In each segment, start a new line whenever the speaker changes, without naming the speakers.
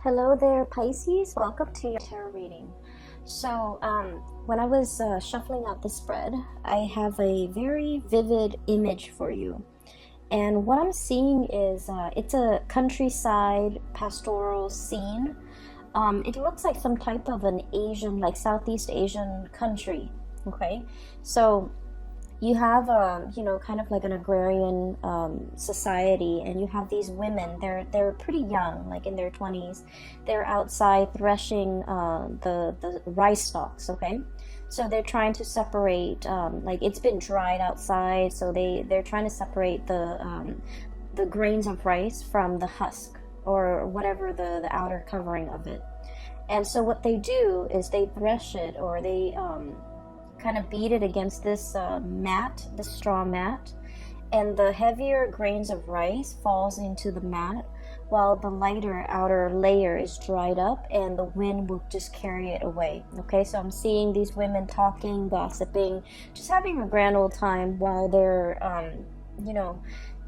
Hello there, Pisces. Welcome to your tarot reading. So, when I was shuffling out the spread, I have a very vivid image for you. And what I'm seeing is it's a countryside pastoral scene. It looks like some type of an Asian, like Southeast Asian country. Okay, so you have kind of like an agrarian society, and you have these women. They're pretty young, like in their 20s. They're outside threshing the rice stalks. Okay, so they're trying to separate, like it's been dried outside, so they're trying to separate the grains of rice from the husk, or whatever the outer covering of it. And so what they do is they thresh it, or they kind of beat it against this mat, this straw mat, and the heavier grains of rice falls into the mat, while the lighter outer layer is dried up, and the wind will just carry it away. Okay, so I'm seeing these women talking, gossiping, just having a grand old time while they're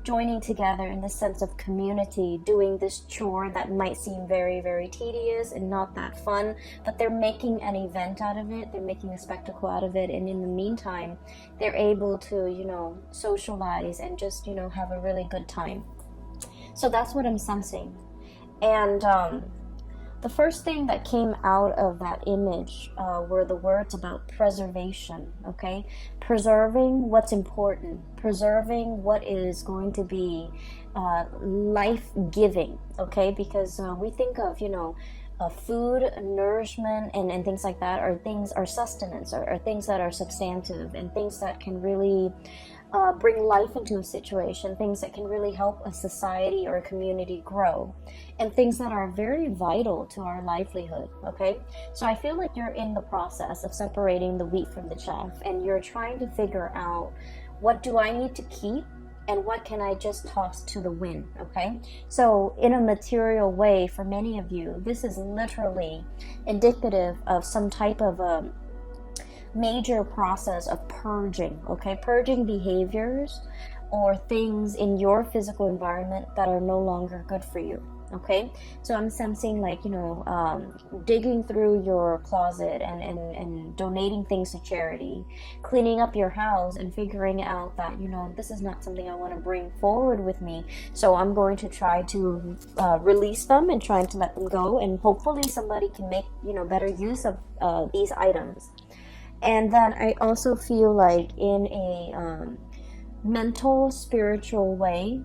joining together in the sense of community, doing this chore that might seem very, very tedious and not that fun, but they're making an event out of it, they're making a spectacle out of it, and in the meantime, they're able to, socialize and just, have a really good time. So that's what I'm sensing. And the first thing that came out of that image were the words about preservation, okay? Preserving what's important, preserving what is going to be life-giving, okay? Because we think of, food, nourishment, and things like that are sustenance, are things that are substantive, and things that can really bring life into a situation, things that can really help a society or a community grow, and things that are very vital to our livelihood, okay? So I feel like you're in the process of separating the wheat from the chaff, and you're trying to figure out, what do I need to keep and what can I just toss to the wind, okay? So in a material way, for many of you, this is literally indicative of some type of a major process of purging, okay? Purging behaviors or things in your physical environment that are no longer good for you, okay? So I'm sensing like, digging through your closet and donating things to charity, cleaning up your house and figuring out that, this is not something I want to bring forward with me. So I'm going to try to release them and trying to let them go. And hopefully somebody can make, better use of these items. And then I also feel like in a mental, spiritual way,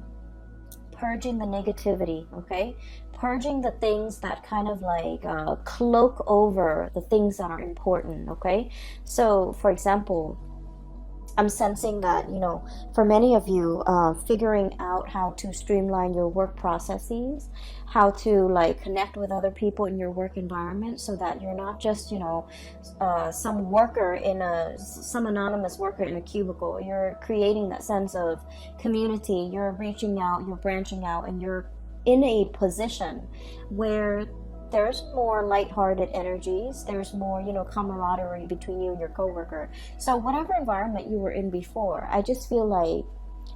purging the negativity, okay? Purging the things that kind of like cloak over the things that are important, okay? So, for example, I'm sensing that, for many of you, figuring out how to streamline your work processes, how to like connect with other people in your work environment, so that you're not just, some worker some anonymous worker in a cubicle. You're creating that sense of community. You're reaching out, you're branching out, and you're in a position where there's more lighthearted energies, there's more, camaraderie between you and your coworker. So whatever environment you were in before, I just feel like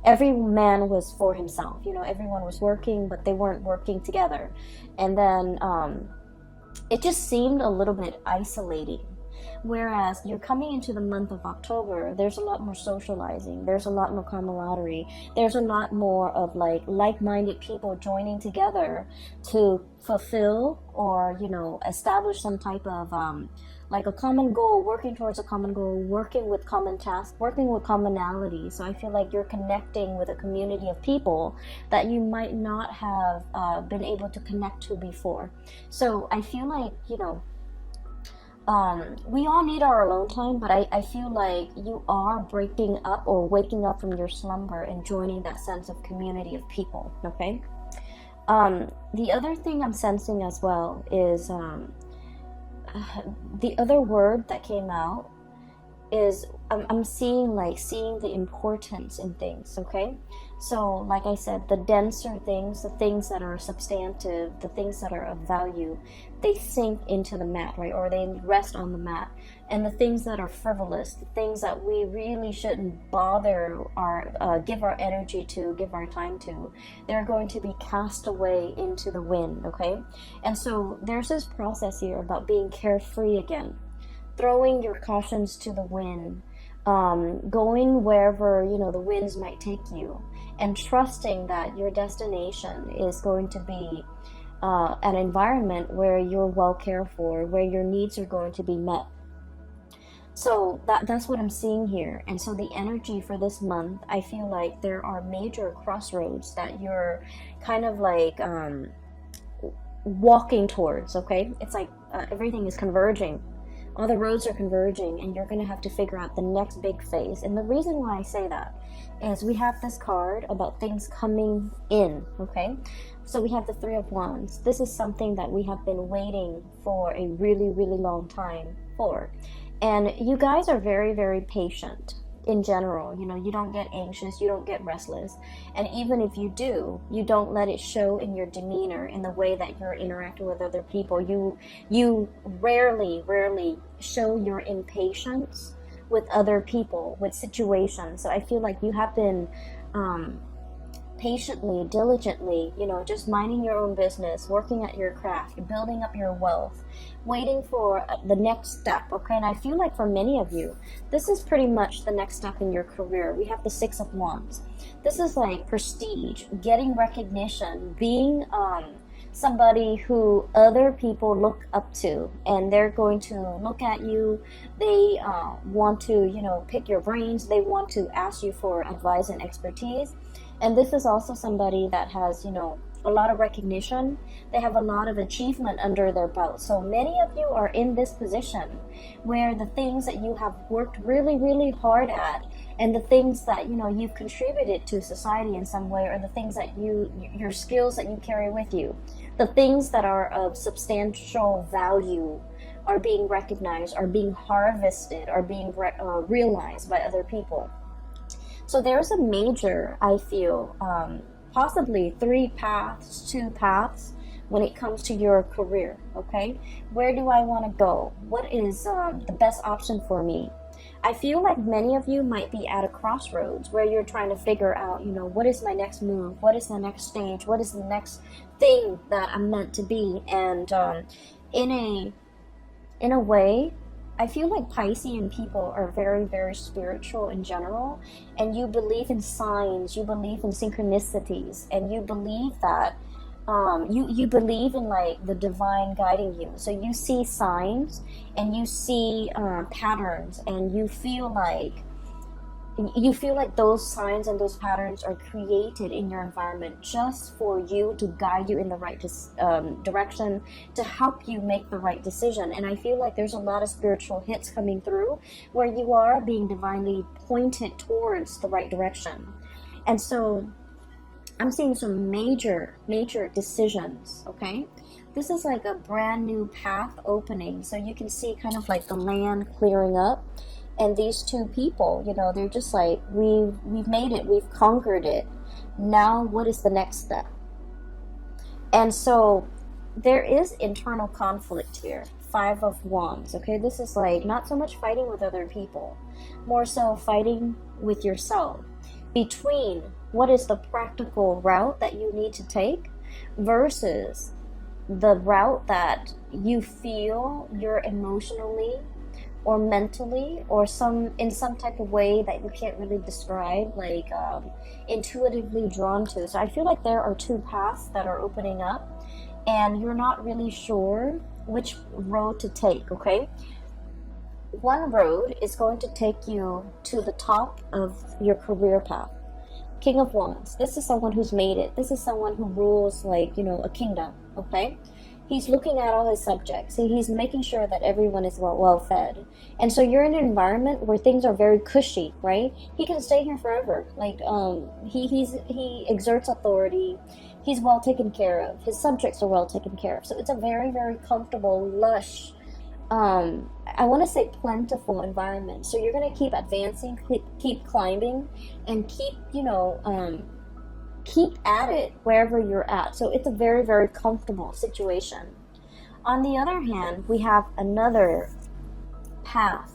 every man was for himself. Everyone was working, but they weren't working together. And then it just seemed a little bit isolating. Whereas you're coming into the month of October, there's a lot more socializing, there's a lot more camaraderie, there's a lot more of like-minded people joining together to fulfill or, establish some type of like a common goal, working towards a common goal, working with common tasks, working with commonality. So I feel like you're connecting with a community of people that you might not have been able to connect to before. So I feel like, we all need our alone time, but I feel like you are breaking up or waking up from your slumber and joining that sense of community of people, okay? The other thing I'm sensing as well is the other word that came out is I'm seeing the importance in things, okay? So like I said, the denser things, the things that are substantive, the things that are of value, they sink into the mat, right? Or they rest on the mat. And the things that are frivolous, the things that we really shouldn't bother give our energy to, give our time to, they're going to be cast away into the wind, okay? And so there's this process here about being carefree again, throwing your cautions to the wind, going wherever the winds might take you, and trusting that your destination is going to be an environment where you're well cared for, where your needs are going to be met. So that's what I'm seeing here. And so the energy for this month, I feel like there are major crossroads that you're kind of like walking towards, okay? It's like everything is converging. All the roads are converging, and you're going to have to figure out the next big phase. And the reason why I say that is we have this card about things coming in, okay? So we have the Three of Wands. This is something that we have been waiting for a really, really long time for. And you guys are very, very patient in general. You don't get anxious, you don't get restless. And even if you do, you don't let it show in your demeanor, in the way that you're interacting with other people. You rarely show your impatience with other people, with situations. So I feel like you have been patiently, diligently, just minding your own business, working at your craft, building up your wealth, waiting for the next step, okay? And I feel like for many of you, this is pretty much the next step in your career. We have the Six of Wands. This is like prestige, getting recognition, being somebody who other people look up to, and they're going to look at you. They want to, pick your brains. They want to ask you for advice and expertise. And this is also somebody that has, a lot of recognition. They have a lot of achievement under their belt. So many of you are in this position where the things that you have worked really, really hard at, and the things that, you've contributed to society in some way, or the things that your skills that you carry with you, the things that are of substantial value are being recognized, are being harvested, are being realized by other people. So there's a major, I feel, possibly 3 paths, 2 paths when it comes to your career, okay? Where do I want to go? What is the best option for me? I feel like many of you might be at a crossroads where you're trying to figure out, what is my next move? What is the next stage? What is the next thing that I'm meant to be? And in a way, I feel like Piscean people are very, very spiritual in general, and you believe in signs, you believe in synchronicities, and you believe that you believe in like the divine guiding you. So you see signs and you see patterns, and you feel like those signs and those patterns are created in your environment just for you to guide you in the right direction, to help you make the right decision. And I feel like there's a lot of spiritual hits coming through where you are being divinely pointed towards the right direction. And so I'm seeing some major decisions, okay? This is like a brand new path opening. So you can see kind of like the land clearing up. And these two people, they're just like, we've made it, we've conquered it. Now, what is the next step? And so there is internal conflict here. 5 of Wands, okay? This is like not so much fighting with other people, more so fighting with yourself between what is the practical route that you need to take versus the route that you feel you're emotionally or mentally or in some type of way that you can't really describe, like intuitively drawn to. So I feel like there are 2 paths that are opening up, and you're not really sure which road to take, okay? One road is going to take you to the top of your career path. King of Wands, this is someone who's made it. This is someone who rules like, a kingdom, okay? He's looking at all his subjects. He's making sure that everyone is well fed. And so you're in an environment where things are very cushy, right? He can stay here forever. Like he exerts authority. He's well taken care of. His subjects are well taken care of. So it's a very, very comfortable, lush I want to say plentiful environment. So you're going to keep advancing, keep climbing, and keep, keep at it wherever you're at. So it's a very, very comfortable situation. On the other hand, we have another path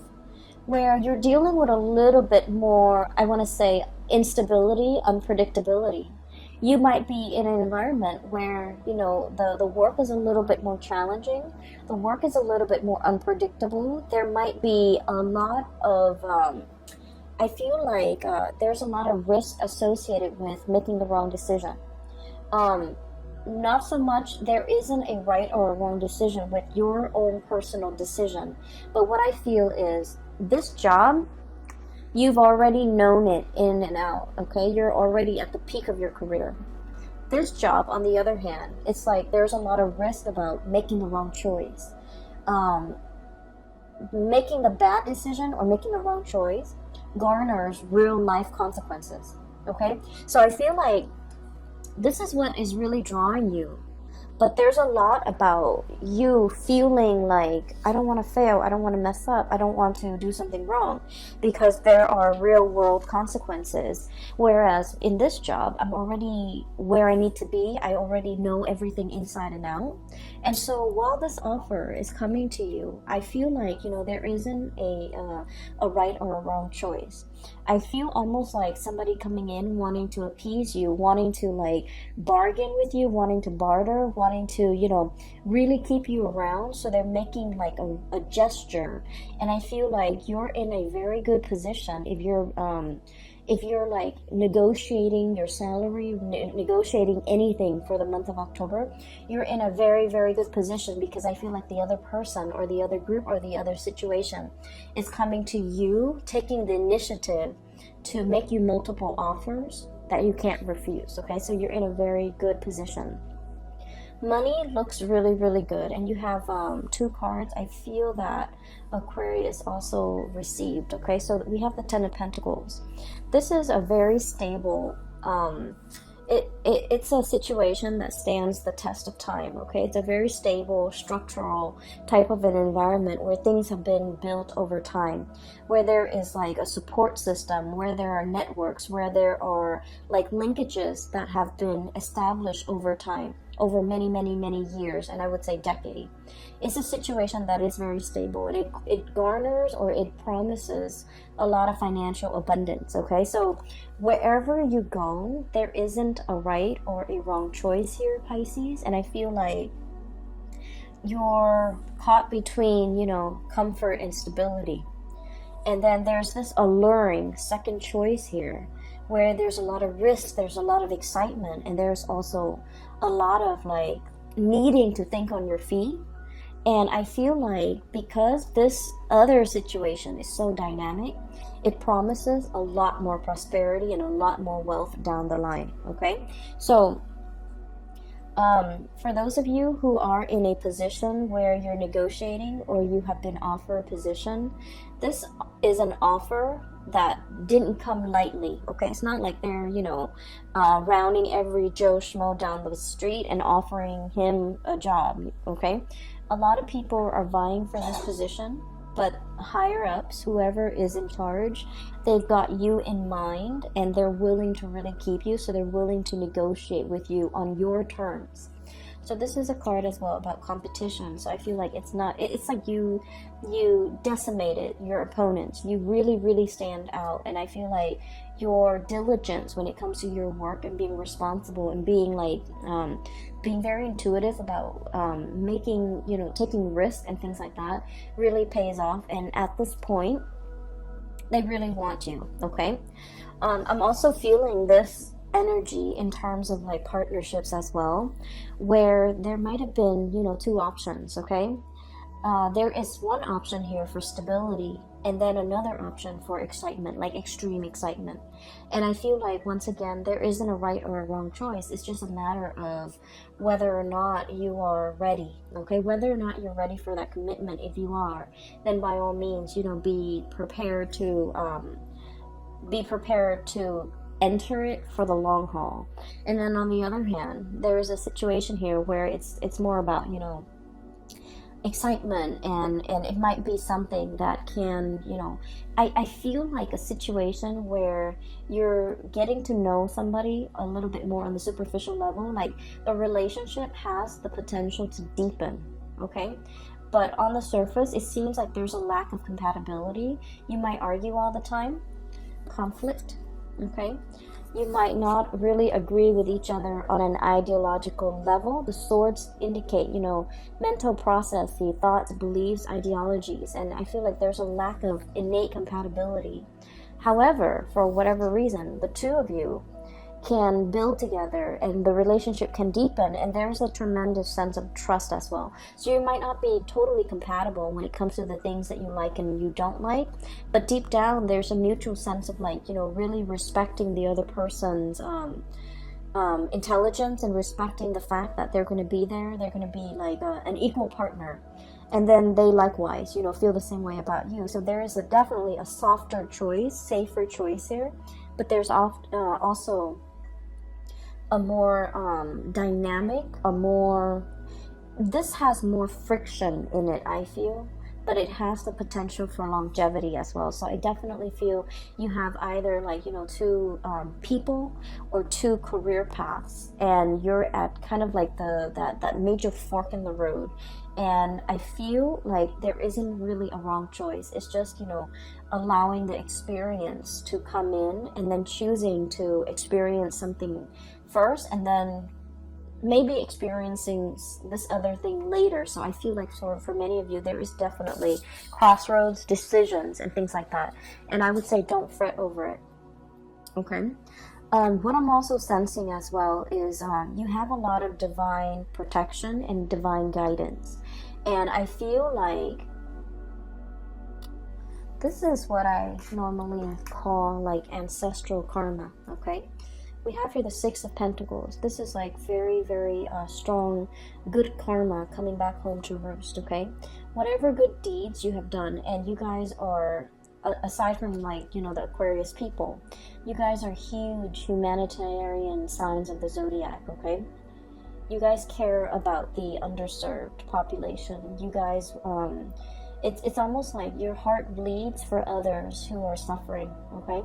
where you're dealing with a little bit more, I want to say, instability, unpredictability. You might be in an environment where, the work is a little bit more challenging. The work is a little bit more unpredictable. There might be a lot of, I feel like there's a lot of risk associated with making the wrong decision. Not so much, there isn't a right or a wrong decision with your own personal decision. But what I feel is this job, you've already known it in and out, okay? You're already at the peak of your career. This job, on the other hand, it's like there's a lot of risk about making the wrong choice. Making the bad decision or making the wrong choice garners real life consequences, okay? So I feel like this is what is really drawing you. But there's a lot about you feeling like, I don't want to fail, I don't want to mess up, I don't want to do something wrong, because there are real world consequences. Whereas in this job, I'm already where I need to be. I already know everything inside and out. And so while this offer is coming to you, I feel like, there isn't a right or a wrong choice. I feel almost like somebody coming in wanting to appease you, wanting to like bargain with you, wanting to barter, wanting to, really keep you around. So they're making like a gesture. And I feel like you're in a very good position if you're like negotiating your salary, negotiating anything for the month of October, you're in a very, very good position, because I feel like the other person or the other group or the other situation is coming to you, taking the initiative to make you multiple offers that you can't refuse, okay? So you're in a very good position. Money looks really, really good, and you have 2 cards. I feel that Aquarius also received, okay? So we have the 10 of Pentacles. This is a very stable, it's a situation that stands the test of time, okay? It's a very stable, structural type of an environment where things have been built over time, where there is like a support system, where there are networks, where there are like linkages that have been established over time, over many, many, many years, and I would say decade. It's a situation that is very stable, and it garners or it promises a lot of financial abundance, okay? So wherever you go, there isn't a right or a wrong choice here, Pisces, and I feel like you're caught between, comfort and stability. And then there's this alluring second choice here, where there's a lot of risk, there's a lot of excitement, and there's also a lot of like needing to think on your feet. And I feel like because this other situation is so dynamic, it promises a lot more prosperity and a lot more wealth down the line, okay? So for those of you who are in a position where you're negotiating or you have been offered a position, this is an offer that didn't come lightly, okay? It's not like they're, rounding every Joe Schmo down the street and offering him a job, okay? A lot of people are vying for this position, but higher ups, whoever is in charge, they've got you in mind, and they're willing to really keep you, so they're willing to negotiate with you on your terms. So this is a card as well about competition. So I feel like it's like you decimated your opponents. You really, really stand out. And I feel like your diligence when it comes to your work and being responsible and being like, being very intuitive about taking risks and things like that really pays off. And at this point, they really want you, okay? I'm also feeling this energy in terms of like partnerships as well, where there might have been 2 options, okay? There is one option here for stability, and then another option for excitement, like extreme excitement. And I feel like once again there isn't a right or a wrong choice. It's just a matter of whether or not you are ready, okay? Whether or not you're ready for that commitment. If you are, then by all means, be prepared to enter it for the long haul. And then on the other hand, there is a situation here where it's more about excitement, and it might be something that can, I feel like a situation where you're getting to know somebody a little bit more on the superficial level, like the relationship has the potential to deepen, okay? But on the surface, it seems like there's a lack of compatibility. You might argue all the time, conflict, okay? You might not really agree with each other on an ideological level. The swords indicate, mental processes, thoughts, beliefs, ideologies, and I feel like there's a lack of innate compatibility. However, for whatever reason, the two of you can build together and the relationship can deepen, and there's a tremendous sense of trust as well. So you might not be totally compatible when it comes to the things that you like and you don't like, but deep down there's a mutual sense of really respecting the other person's intelligence, and respecting the fact that they're going to be there. They're going to be like an equal partner, and then they likewise feel the same way about you. So there is definitely a softer choice, safer choice here, but there's also a more dynamic, this has more friction in it, I feel, but it has the potential for longevity as well. So I definitely feel you have either two people or two career paths, and you're at kind of like that major fork in the road. And I feel like there isn't really a wrong choice. It's just, allowing the experience to come in, and then choosing to experience something first, and then maybe experiencing this other thing later. So I feel like for many of you, there is definitely crossroads, decisions, and things like that. And I would say don't fret over it. Okay. What I'm also sensing as well is you have a lot of divine protection and divine guidance. And I feel like this is what I normally call like ancestral karma, okay? We have here the Six of Pentacles. This is like very, very strong, good karma coming back home to roost, okay? Whatever good deeds you have done, and you guys are, aside from the Aquarius people, you guys are huge humanitarian signs of the zodiac, okay? You guys care about the underserved population. You guys, it's almost like your heart bleeds for others who are suffering, okay?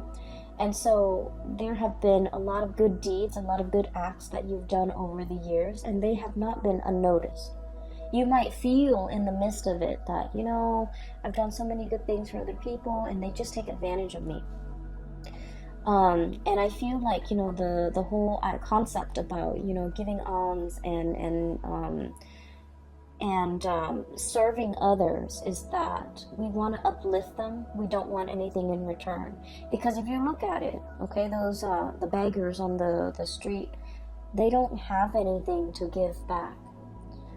And so there have been a lot of good deeds, a lot of good acts that you've done over the years, and they have not been unnoticed. You might feel in the midst of it that, I've done so many good things for other people and they just take advantage of me. And I feel like, the whole concept about, giving alms and serving others is that we want to uplift them. We don't want anything in return. Because if you look at it, okay, those the beggars on the street, they don't have anything to give back.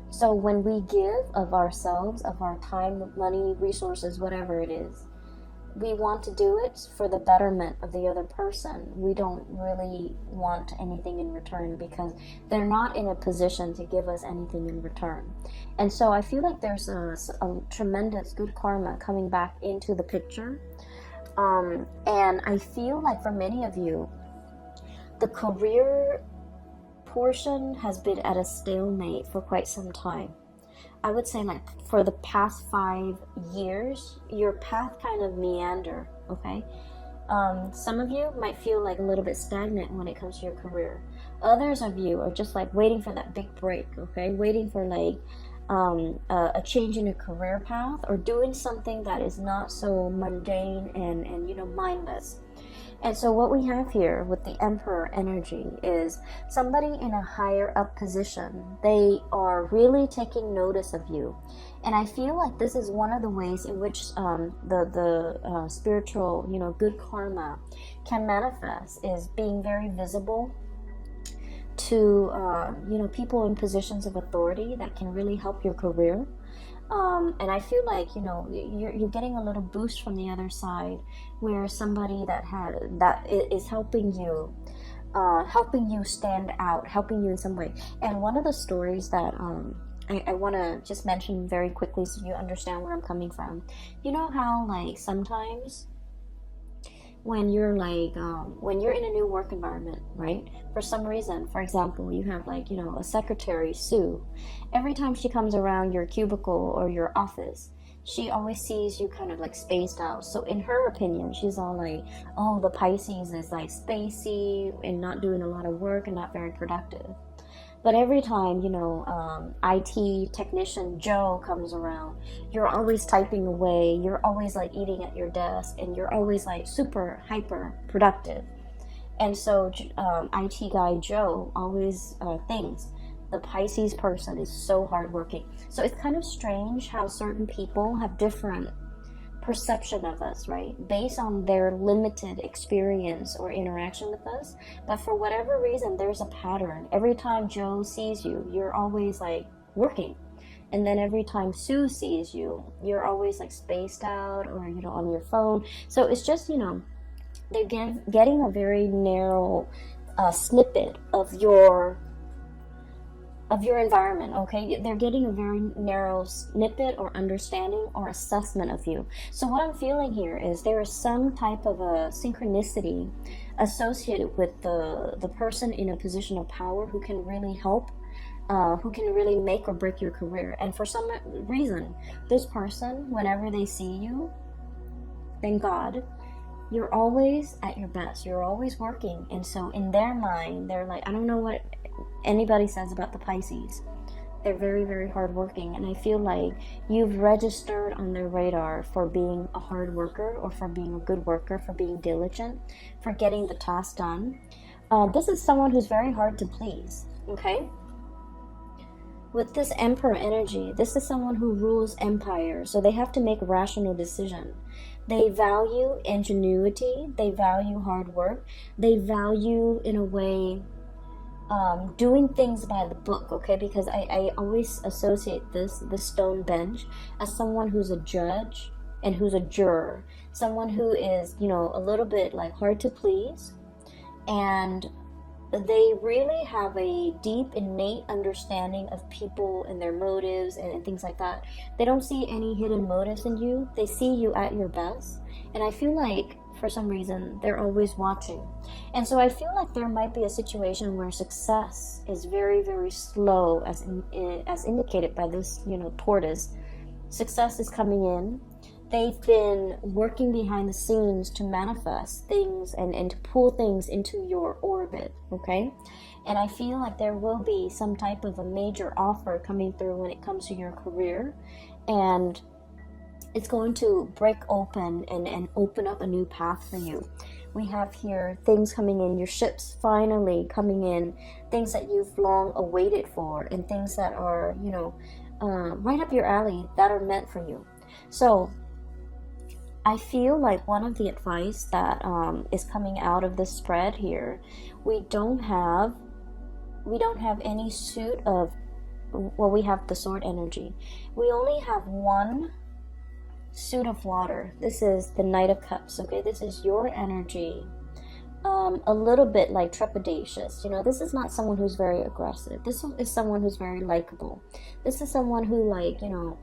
So when we give of ourselves, of our time, money, resources, whatever it is, we want to do it for the betterment of the other person. We don't really want anything in return because they're not in a position to give us anything in return. And so I feel like there's a tremendous good karma coming back into the picture. And I feel like for many of you, the career portion has been at a stalemate for quite some time. I would say like for the past 5 years, your path kind of meander, okay? Some of you might feel like a little bit stagnant when it comes to your career. Others of you are just like waiting for that big break, okay? Waiting for like a change in your career path, or doing something that is not so mundane and mindless. And so what we have here with the Emperor energy is somebody in a higher up position. They are really taking notice of you. And I feel like this is one of the ways in which the spiritual, good karma can manifest, is being very visible to, people in positions of authority that can really help your career. And I feel like, you're getting a little boost from the other side, where somebody that is helping you stand out, helping you in some way. And one of the stories that I want to just mention very quickly so you understand where I'm coming from. You know how like sometimes when you're like when you're in a new work environment, right? For some reason, for example, you have like, you know, a secretary, Sue. Every time she comes around your cubicle or your office, she always sees you kind of like spaced out. So in her opinion, she's all like, oh, the Pisces is like spacey and not doing a lot of work and not very productive. But every time, you know, IT technician Joe comes around, you're always typing away, you're always like eating at your desk, and you're always like super hyper productive. And so IT guy Joe always thinks the Pisces person is so hardworking. So it's kind of strange how certain people have different perception of us, right? Based on their limited experience or interaction with us. But for whatever reason, there's a pattern. Every time Joe sees you, you're always like working. And then every time Sue sees you, you're always like spaced out or, you know, on your phone. So it's just, you know, they're getting a very narrow snippet of your environment, okay? They're getting a very narrow snippet or understanding or assessment of you. So what I'm feeling here is there is some type of a synchronicity associated with the person in a position of power who can really help, who can really make or break your career. And for some reason, this person, whenever they see you, thank God, you're always at your best. You're always working. And so in their mind, they're like, I don't know what anybody says about the Pisces. They're very, very hardworking. And I feel like you've registered on their radar for being a hard worker or for being a good worker, for being diligent, for getting the task done. This is someone who's very hard to please, okay? With this Emperor energy, this is someone who rules empire, so they have to make rational decisions. They value ingenuity, they value hard work, they value, in a way, doing things by the book, okay? Because I always associate this stone bench as someone who's a judge and who's a juror. Someone who is, you know, a little bit like hard to please, and they really have a deep innate understanding of people and their motives and things like that. They don't see any hidden motives in you. They see you at your best. And I feel like for some reason they're always watching. And so I feel like there might be a situation where success is very, very slow, as indicated by this, you know, tortoise. Success is coming in. They've been working behind the scenes to manifest things and to pull things into your orbit, okay? And I feel like there will be some type of a major offer coming through when it comes to your career. And it's going to break open and open up a new path for you. We have here things coming in, your ships finally coming in, things that you've long awaited for, and things that are, you know, right up your alley, that are meant for you. So I feel like one of the advice that is coming out of this spread here, we don't have any suit of, well, we have the sword energy. We only have one suit of water. This is the Knight of Cups, okay? This is your energy. A little bit like trepidatious. You know, this is not someone who's very aggressive. This is someone who's very likable. This is someone who, like, you know,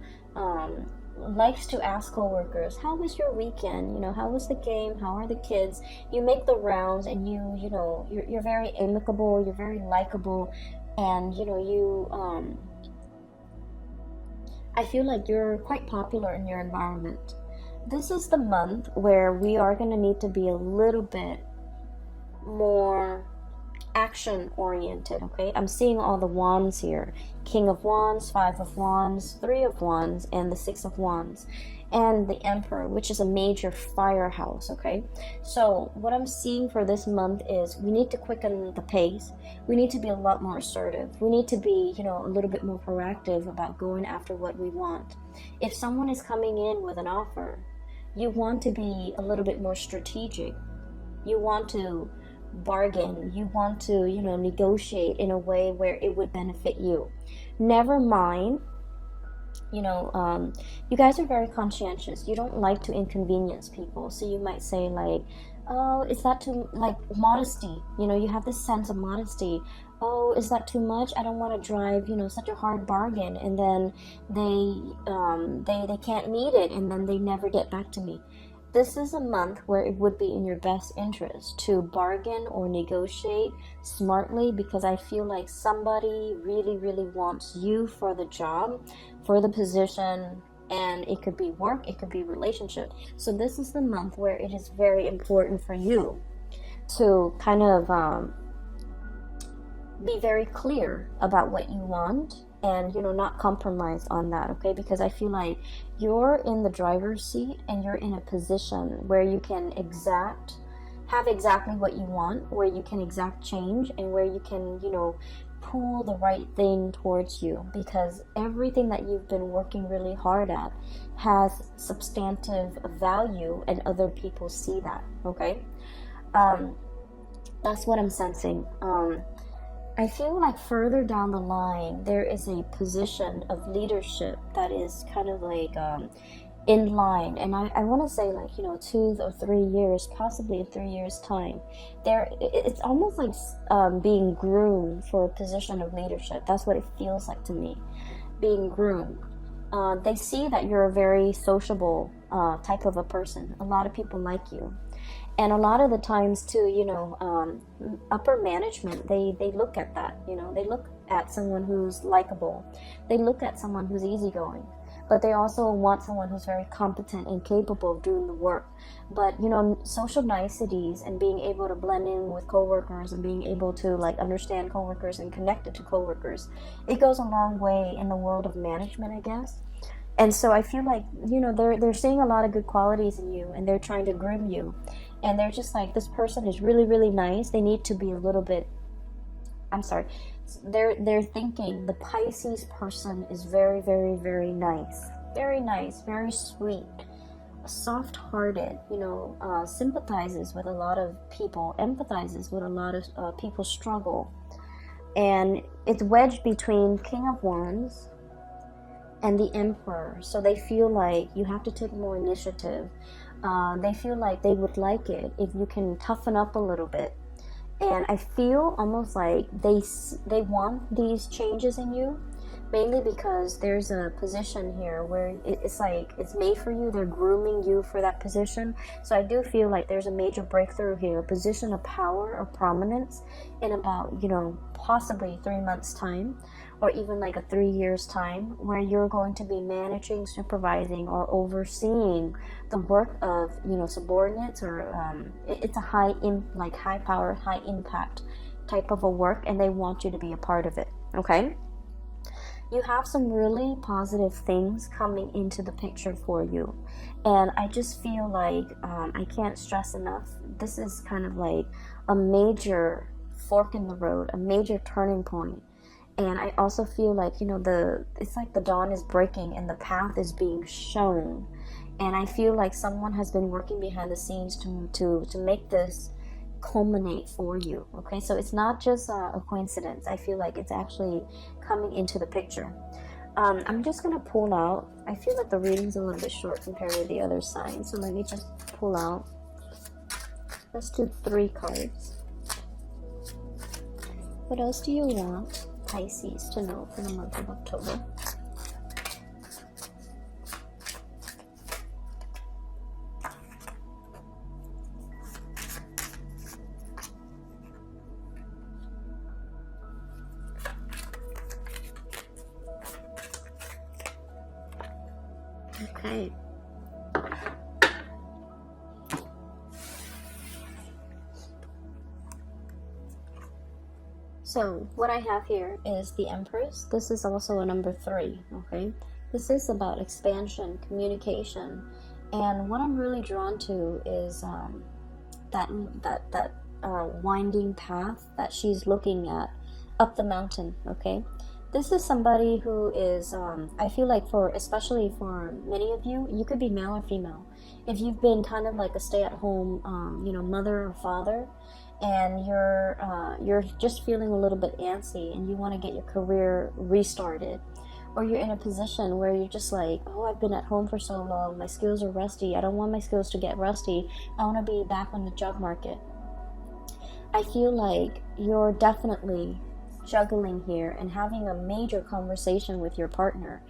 likes to ask coworkers, how was your weekend? You know, how was the game? How are the kids? You make the rounds, and you know, you're very amicable, you're very likable, and, you know, I feel like you're quite popular in your environment. This is the month where we are going to need to be a little bit more action oriented, okay? I'm seeing all the wands here. King of Wands, Five of Wands, Three of Wands, and the Six of Wands. And the Emperor, which is a major firehouse, okay? So what I'm seeing for this month is we need to quicken the pace. We need to be a lot more assertive. We need to be, you know, a little bit more proactive about going after what we want. If someone is coming in with an offer, you want to be a little bit more strategic. You want to bargain. You want to, you know, negotiate in a way where it would benefit you. Never mind, you know, you guys are very conscientious. You don't like to inconvenience people. So you might say like, oh, is that too, like, modesty? You know, you have this sense of modesty. Oh, is that too much? I don't want to drive, you know, such a hard bargain. And then they can't meet it, and then they never get back to me. this is a month where it would be in your best interest to bargain or negotiate smartly, because I feel like somebody really, really wants you for the job, for the position, and it could be work, it could be relationship. So this is the month where it is very important for you to kind of be very clear about what you want, and not compromise on that, okay? Because I feel like you're in the driver's seat and you're in a position where you can have exactly what you want, where you can exact change, and where you can pull the right thing towards you, because everything that you've been working really hard at has substantive value and other people see that, okay? That's what I'm sensing. I feel like further down the line, there is a position of leadership that is kind of like in line. And I want to say like, 2 or 3 years, possibly in 3 years' time. It's almost like being groomed for a position of leadership. That's what it feels like to me, being groomed. They see that you're a very sociable type of a person. A lot of people like you. And a lot of the times too, upper management, they look at that, they look at someone who's likable. They look at someone who's easygoing, but they also want someone who's very competent and capable of doing the work. But, social niceties and being able to blend in with coworkers and being able to like understand coworkers and connect it to coworkers, it goes a long way in the world of management, I guess. And so I feel like, they're seeing a lot of good qualities in you, and they're trying to groom you. And they're just like, this person is really, really nice. They need to be a little bit, they're thinking the Pisces person is very, very, very nice. Very nice, very sweet, soft-hearted, sympathizes with a lot of people, empathizes with a lot of people's struggle. And it's wedged between King of Wands and the Emperor. So they feel like you have to take more initiative. They feel like they would like it if you can toughen up a little bit. And I feel almost like they want these changes in you, mainly because there's a position here where it's like it's made for you. They're grooming you for that position. So I do feel like there's a major breakthrough here, a position of power or prominence in about, possibly 3 months' time, or even like a 3 years' time, where you're going to be managing, supervising, or overseeing the work of, subordinates, or it's a high power, high impact type of a work, and they want you to be a part of it, okay? You have some really positive things coming into the picture for you. And I just feel like, I can't stress enough, this is kind of like a major fork in the road, a major turning point. And I also feel like, it's like the dawn is breaking and the path is being shown. And I feel like someone has been working behind the scenes to make this culminate for you. Okay, so it's not just a coincidence. I feel like it's actually coming into the picture. I'm just going to pull out. I feel like the reading's a little bit short compared with the other side. So let me just pull out. Let's do 3 cards. What else do you want Pisces to know for the month of October? Okay. So what I have here is the Empress. This is also a number 3, okay? This is about expansion, communication. And what I'm really drawn to is that winding path that she's looking at up the mountain, okay? This is somebody who is, I feel like especially for many of you, you could be male or female. If you've been kind of like a stay-at-home, mother or father, and you're just feeling a little bit antsy and you want to get your career restarted, or you're in a position where you're just like, oh, I've been at home for so long, my skills are rusty, I don't want my skills to get rusty, I want to be back on the job market. I feel like you're definitely juggling here and having a major conversation with your partner.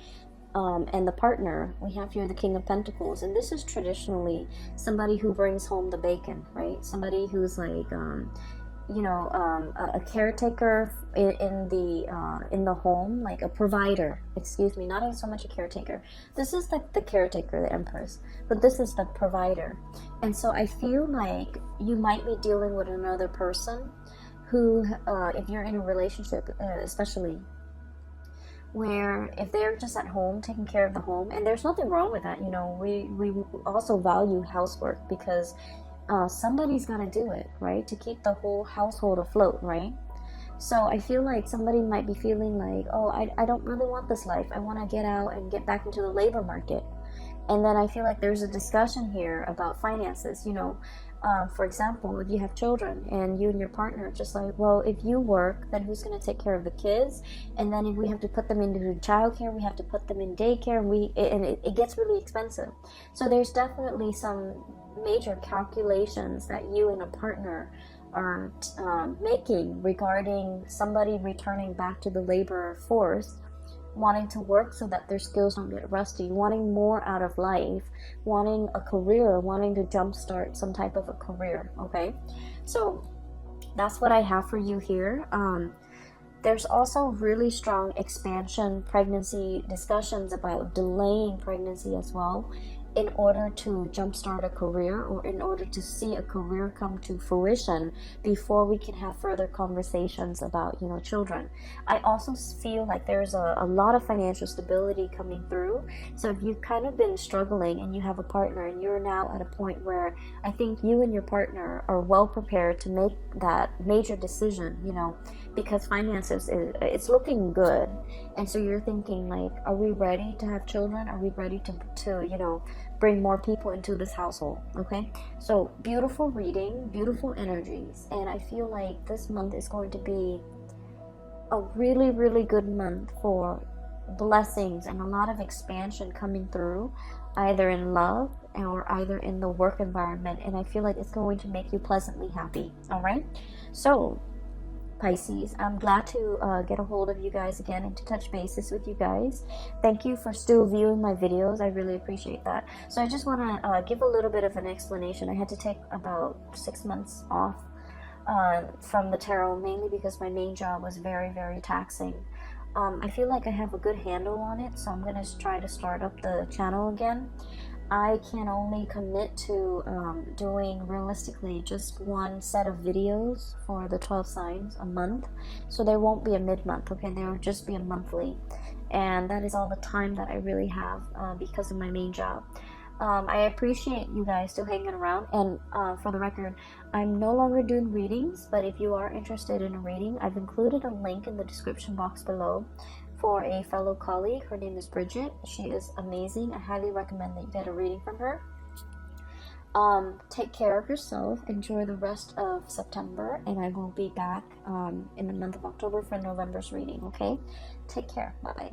And the partner, we have here the King of Pentacles, and this is traditionally somebody who brings home the bacon, right? Somebody who's like, you know, a caretaker in the home, like a provider. Excuse me, not so much a caretaker. This is like the caretaker, the Empress, but this is the provider. And so I feel like you might be dealing with another person who, if you're in a relationship, especially, where if they're just at home taking care of the home, and there's nothing wrong with that, you know, we also value housework, because somebody's got to do it, right, to keep the whole household afloat, right? So I feel like somebody might be feeling like, oh, I don't really want this life, I want to get out and get back into the labor market. And then I feel like there's a discussion here about finances, you know. For example, if you have children and you and your partner are just like, well, if you work, then who's going to take care of the kids? And then if we have to put them into childcare, we have to put them in daycare, and it gets really expensive. So there's definitely some major calculations that you and a partner are making regarding somebody returning back to the labor force, wanting to work so that their skills don't get rusty, wanting more out of life, wanting a career, wanting to jumpstart some type of a career, okay? So that's what I have for you here. There's also really strong expansion pregnancy discussions about delaying pregnancy as well, in order to jumpstart a career, or in order to see a career come to fruition before we can have further conversations about, you know, children. I also feel like there's a lot of financial stability coming through. So if you've kind of been struggling and you have a partner and you're now at a point where I think you and your partner are well prepared to make that major decision, you know, because finances, it's looking good. And so you're thinking like, are we ready to have children? Are we ready to you know, bring more people into this household? Okay, so beautiful reading, beautiful energies, and I feel like this month is going to be a really, really good month for blessings and a lot of expansion coming through, either in love or either in the work environment, and I feel like it's going to make you pleasantly happy. All right, so Pisces, I'm glad to get a hold of you guys again and to touch bases with you guys. Thank you for still viewing my videos. I really appreciate that. So I just want to give a little bit of an explanation. I had to take about 6 months off from the tarot, mainly because my main job was very, very taxing. I feel like I have a good handle on it, so I'm going to try to start up the channel again. I can only commit to doing realistically just one set of videos for the 12 signs a month. So there won't be a mid-month, okay? There will just be a monthly. And that is all the time that I really have because of my main job. I appreciate you guys still hanging around. And for the record, I'm no longer doing readings, but if you are interested in a reading, I've included a link in the description box below for a fellow colleague. Her name is Bridget. She is amazing. I highly recommend that you get a reading from her. Take care of yourself. Enjoy the rest of September, and I will be back in the month of October for November's reading, okay? Take care. Bye-bye.